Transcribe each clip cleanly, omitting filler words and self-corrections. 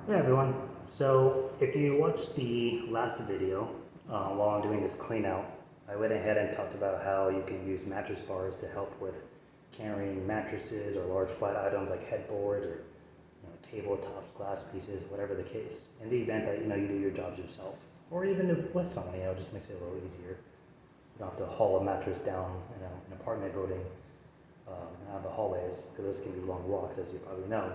Hey everyone. So if you watched the last video while I'm doing this clean out, I went ahead and talked about how you can use mattress bars to help with carrying mattresses or large flat items like headboards or tabletops, glass pieces, whatever the case. In the event that you do your jobs yourself, or even if with someone, it just makes it a little easier. You don't have to haul a mattress down an apartment building down the hallways because those can be long walks, as you probably know.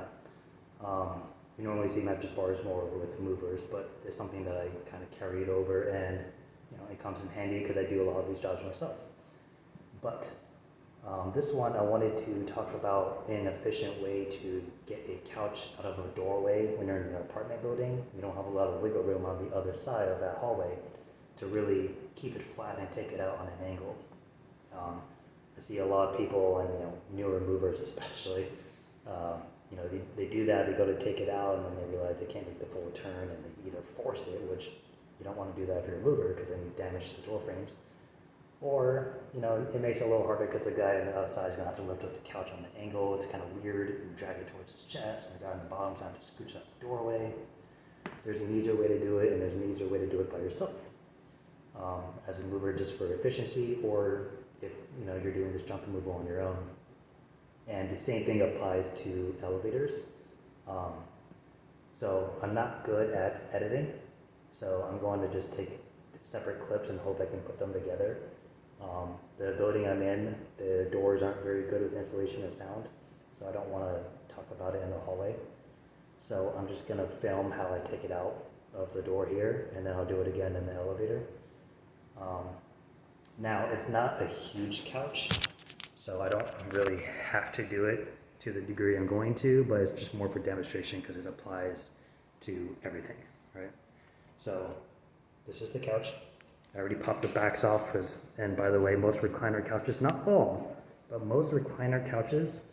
Um, you normally see mattress bars more over with movers, but it's something that I kind of carried over, and it comes in handy because I do a lot of these jobs myself. But this one I wanted to talk about an efficient way to get a couch out of a doorway when you're in an apartment building. You don't have a lot of wiggle room on the other side of that hallway to really keep it flat and take it out on an angle. I see a lot of people, and newer movers especially, they do that, they go to take it out, and then they realize they can't make the full turn, and they either force it, which you don't want to do that if you're a mover, because then you damage the door frames, or, it makes it a little harder because the guy on the outside is going to have to lift up the couch on the angle. It's kind of weird, and drag it towards his chest, and the guy on the bottom is going to have to scooch up the doorway. There's an easier way to do it, and there's an easier way to do it by yourself. As a mover, just for efficiency, or if you're doing this jump removal on your own. And the same thing applies to elevators. So I'm not good at editing, so I'm going to just take separate clips and hope I can put them together. The building I'm in, the doors aren't very good with insulation and sound, so I don't want to talk about it in the hallway. So I'm just going to film how I take it out of the door here, and then I'll do it again in the elevator. Now, it's not a huge couch, so I don't really have to do it to the degree I'm going to, but it's just more for demonstration because it applies to everything, right? So this is the couch. I already popped the backs off, and by the way, most recliner couches, not all, but most recliner couches,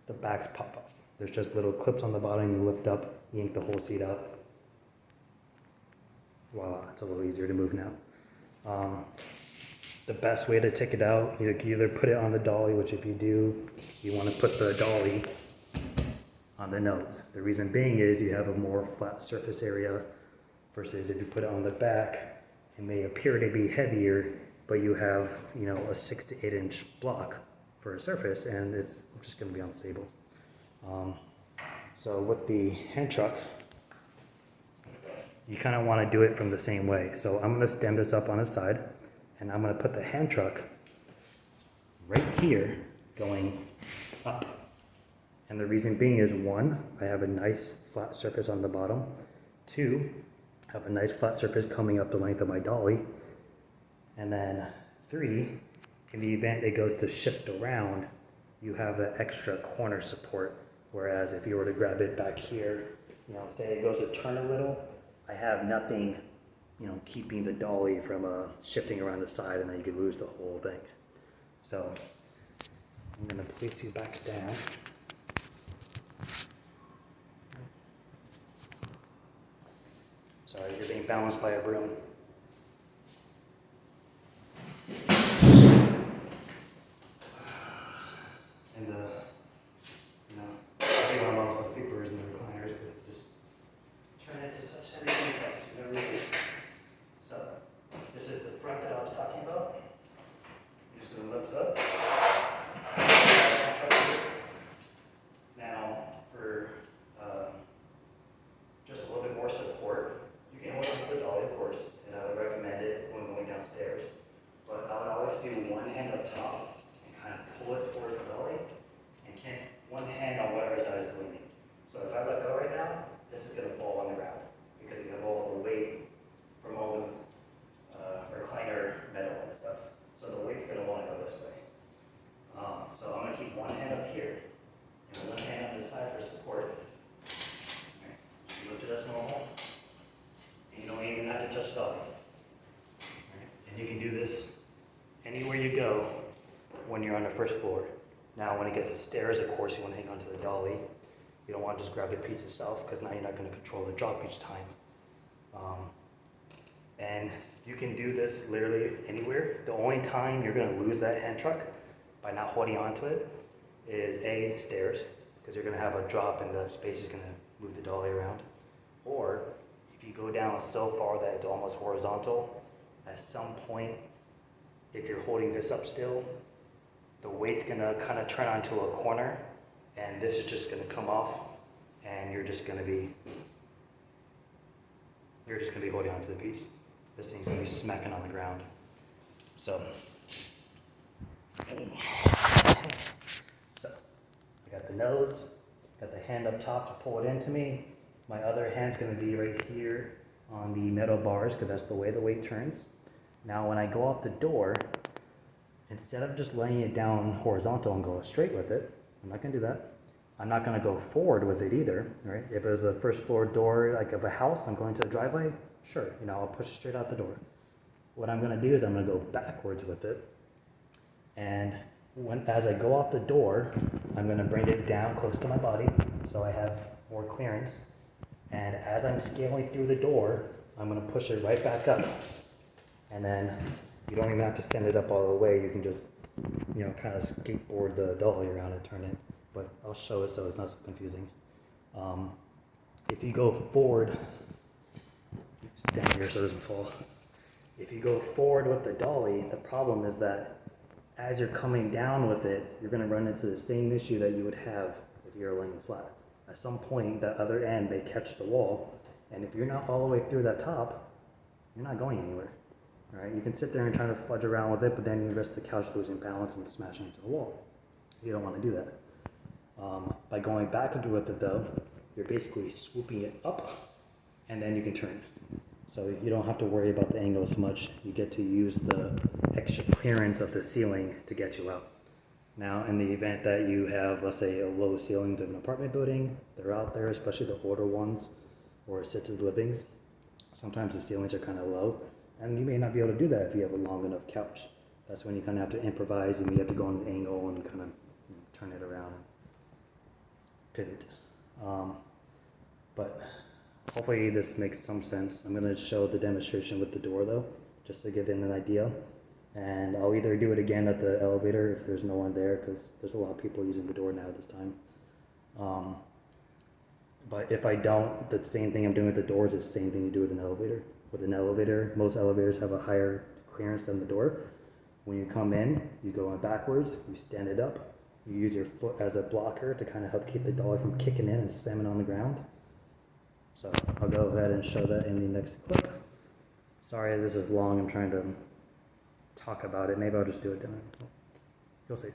the backs pop off. There's just little clips on the bottom, you lift up, yank the whole seat up. Voila, it's a little easier to move now. The best way to take it out, you can either put it on the dolly, which if you do, you want to put the dolly on the nose. The reason being is you have a more flat surface area versus if you put it on the back, it may appear to be heavier, but you have, a 6 to 8 inch block for a surface, and it's just going to be unstable. So with the hand truck, you kind of want to do it from the same way. So I'm going to stand this up on its side, and I'm going to put the hand truck right here going up. And the reason being is, one, I have a nice flat surface on the bottom. Two, I have a nice flat surface coming up the length of my dolly. And then three, in the event it goes to shift around, you have an extra corner support. Whereas if you were to grab it back here, say it goes to turn a little, I have nothing keeping the dolly from shifting around the side, and then you could lose the whole thing. So I'm going to place you back down. Sorry, you're being balanced by a broom. And everyone loves the sleepers and the recliners because they just turn into such heavy handcuffs. You never see. So this is the front that I was talking about. I'm just going to lift it up. Now, for just a little bit more support, you can always use the dolly, of course, and I would recommend it when going downstairs. But I would always do one hand up top and kind of pull it towards the dolly, and one hand on whatever side is leaning. So if I let go right now, this is going to fall on the ground because you have all the weight from all the recliner metal and stuff. So the weight's going to want to go this way. So I'm going to keep one hand up here and one hand on this side for support. Right. You lift it as normal, and you don't even have to touch the dolly. Right. And you can do this anywhere you go when you're on the first floor. Now, when it gets to stairs, of course, you want to hang onto the dolly. You don't want to just grab the piece itself, because now you're not going to control the drop each time. And you can do this literally anywhere. The only time you're going to lose that hand truck by not holding onto it is stairs, because you're going to have a drop and the space is going to move the dolly around. Or if you go down so far that it's almost horizontal, at some point, if you're holding this up still, the weight's gonna kind of turn onto a corner, and this is just gonna come off, and you're just gonna be holding onto the piece. This thing's gonna be smacking on the ground. So I got the nose, got the hand up top to pull it into me. My other hand's gonna be right here on the metal bars because that's the way the weight turns. Now when I go out the door, instead of just laying it down horizontal and go straight with it, I'm not gonna do that. I'm not gonna go forward with it either, right? If it was a first floor door like of a house, I'm going to the driveway, sure, I'll push it straight out the door. What I'm gonna do is I'm gonna go backwards with it. And as I go out the door, I'm gonna bring it down close to my body so I have more clearance. And as I'm scaling through the door, I'm gonna push it right back up. And then you don't even have to stand it up all the way. You can just, kind of skateboard the dolly around and turn it. But I'll show it so it's not so confusing. If you go forward, stand here so it doesn't fall. If you go forward with the dolly, the problem is that as you're coming down with it, you're gonna run into the same issue that you would have if you're laying flat. At some point, that other end may catch the wall, and if you're not all the way through that top, you're not going anywhere. All right? You can sit there and try to fudge around with it, but then you risk the couch losing balance and smashing into the wall. You don't want to do that. By going back into it though, you're basically swooping it up, and then you can turn. So you don't have to worry about the angle so much. You get to use the extra clearance of the ceiling to get you out. Now, in the event that you have, let's say, a low ceilings of an apartment building, they're out there, especially the older ones, or assisted livings. Sometimes the ceilings are kind of low, and you may not be able to do that if you have a long enough couch. That's when you kind of have to improvise, and you have to go on an angle and kind of turn it around and pivot. But hopefully this makes some sense. I'm going to show the demonstration with the door though, just to give it an idea. And I'll either do it again at the elevator if there's no one there, because there's a lot of people using the door now this time. But if I don't, the same thing I'm doing with the door is the same thing you do with an elevator. With an elevator, most elevators have a higher clearance than the door. When you come in, you go in backwards, you stand it up, you use your foot as a blocker to kind of help keep the dolly from kicking in and slamming on the ground. So I'll go ahead and show that in the next clip. Sorry this is long, I'm trying to talk about it. Maybe I'll just do it down. You'll see.